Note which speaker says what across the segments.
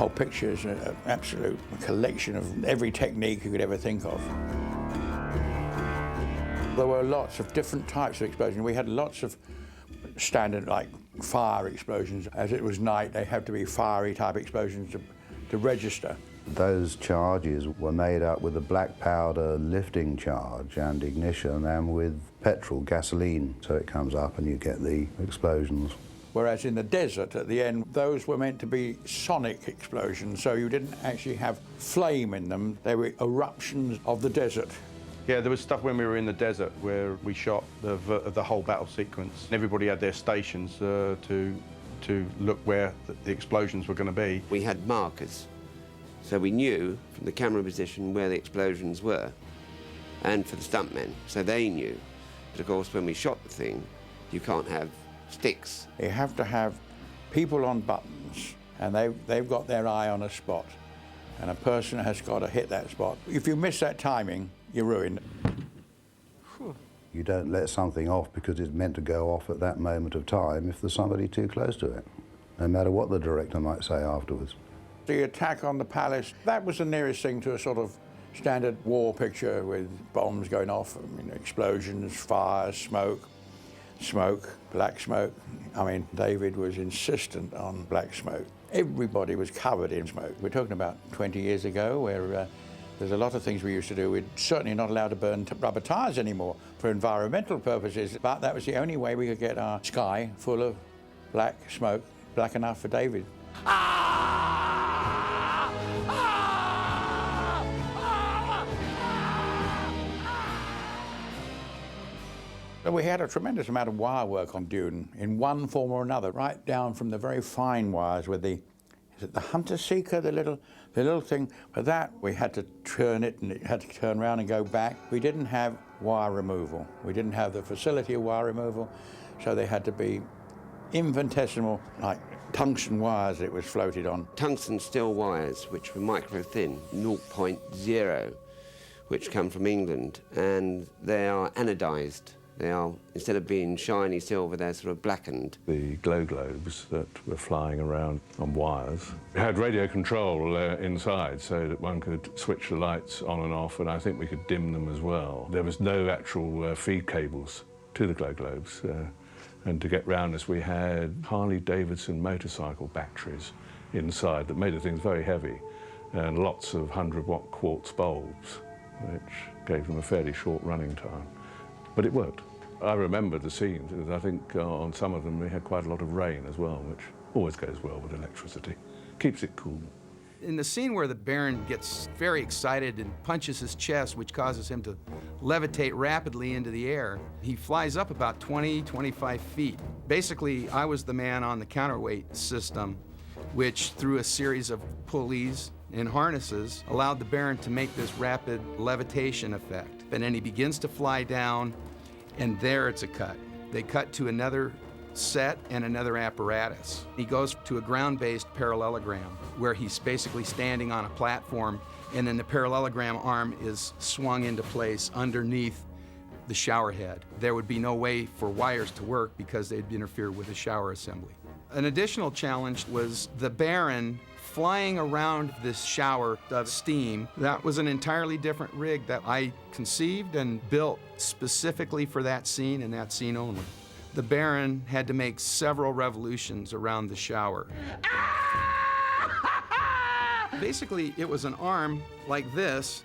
Speaker 1: whole picture is an absolute collection of every technique you could ever think of. There were lots of different types of explosions. We had lots of standard, like fire explosions. As it was night, they had to be fiery type explosions to register.
Speaker 2: Those charges were made up with a black powder lifting charge and ignition, and with petrol, gasoline, so it comes up and you get the explosions.
Speaker 1: Whereas in the desert, at the end, those were meant to be sonic explosions, so you didn't actually have flame in them. They were eruptions of the desert.
Speaker 3: Yeah, there was stuff when we were in the desert where we shot the whole battle sequence. Everybody had their stations to look where the explosions were going to be.
Speaker 4: We had markers, so we knew from the camera position where the explosions were, and for the stuntmen, so they knew. But of course, when we shot the thing, you can't have sticks.
Speaker 1: You have to have people on buttons, and they've got their eye on a spot, and a person has got to hit that spot. If you miss that timing, you're ruined.
Speaker 2: You don't let something off because it's meant to go off at that moment of time if there's somebody too close to it, no matter what the director might say afterwards.
Speaker 1: The attack on the palace, that was the nearest thing to a sort of standard war picture with bombs going off, I mean, explosions, fires, smoke, black smoke. I mean, David was insistent on black smoke. Everybody was covered in smoke. We're talking about 20 years ago where there's a lot of things we used to do. We're certainly not allowed to burn rubber tyres anymore for environmental purposes, but that was the only way we could get our sky full of black smoke, black enough for David. But we had a tremendous amount of wire work on Dune in one form or another, right down from the very fine wires with the, is it the hunter seeker, the little thing? For that, we had to turn it and it had to turn around and go back. We didn't have wire removal. We didn't have the facility of wire removal, so they had to be infinitesimal, like tungsten wires that it was floated on.
Speaker 4: Tungsten steel wires, which were micro thin, 0.0, which come from England, and they are anodized. They are, instead of being shiny silver, they're sort of blackened.
Speaker 5: The glow globes that were flying around on wires had radio control inside so that one could switch the lights on and off, and I think we could dim them as well. There was no actual feed cables to the glow globes, and to get round this we had Harley-Davidson motorcycle batteries inside that made the things very heavy, and lots of 100-watt quartz bulbs, which gave them a fairly short running time. But it worked. I remember the scenes, because I think on some of them we had quite a lot of rain as well, which always goes well with electricity. Keeps it cool.
Speaker 6: In the scene where the Baron gets very excited and punches his chest, which causes him to levitate rapidly into the air, he flies up about 20, 25 feet. Basically, I was the man on the counterweight system, which through a series of pulleys and harnesses allowed the Baron to make this rapid levitation effect. And then he begins to fly down, and there it's a cut. They cut to another set and another apparatus. He goes to a ground-based parallelogram where he's basically standing on a platform, and then the parallelogram arm is swung into place underneath the shower head. There would be no way for wires to work because they'd interfere with the shower assembly. An additional challenge was the Baron flying around this shower of steam. That was an entirely different rig that I conceived and built specifically for that scene and that scene only. The Baron had to make several revolutions around the shower. Basically, it was an arm like this,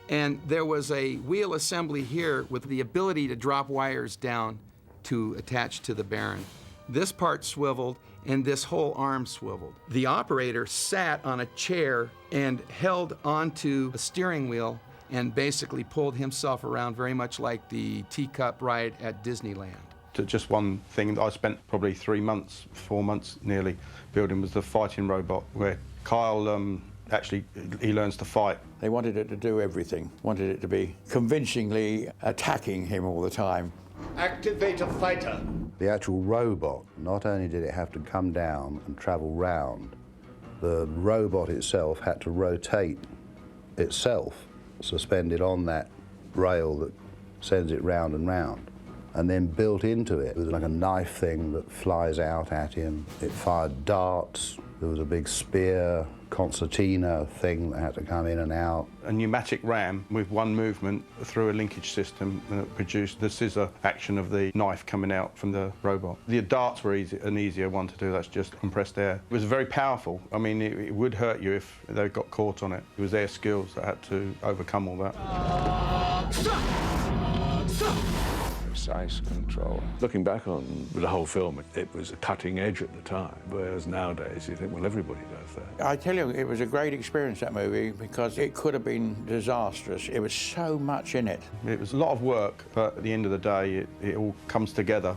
Speaker 6: and there was a wheel assembly here with the ability to drop wires down to attach to the Baron. This part swiveled, and this whole arm swiveled. The operator sat on a chair and held onto a steering wheel and basically pulled himself around very much like the teacup ride at Disneyland.
Speaker 3: Just one thing I spent probably 3 months, 4 months nearly, building was the fighting robot, where Kyle actually, he learns to fight.
Speaker 1: They wanted it to do everything, wanted it to be convincingly attacking him all the time.
Speaker 7: Activate a fighter.
Speaker 2: The actual robot, not only did it have to come down and travel round, the robot itself had to rotate itself, suspended on that rail that sends it round and round. And then built into it was like a knife thing that flies out at him. It fired darts, There was a big spear concertina thing that had to come in and out.
Speaker 3: A pneumatic ram with one movement through a linkage system that produced the scissor action of the knife coming out from the robot. The darts were an easier one to do, that's just compressed air. It was very powerful. I mean, it would hurt you if they got caught on it. It was their skills that had to overcome all that.
Speaker 5: Precise control. Looking back on the whole film, it was a cutting edge at the time, whereas nowadays you think, well, everybody does that.
Speaker 1: I tell you, it was a great experience, that movie, because it could have been disastrous. It was so much in it.
Speaker 3: It was a lot of work, but at the end of the day, it all comes together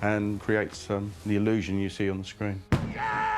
Speaker 3: and creates the illusion you see on the screen.
Speaker 1: Yeah!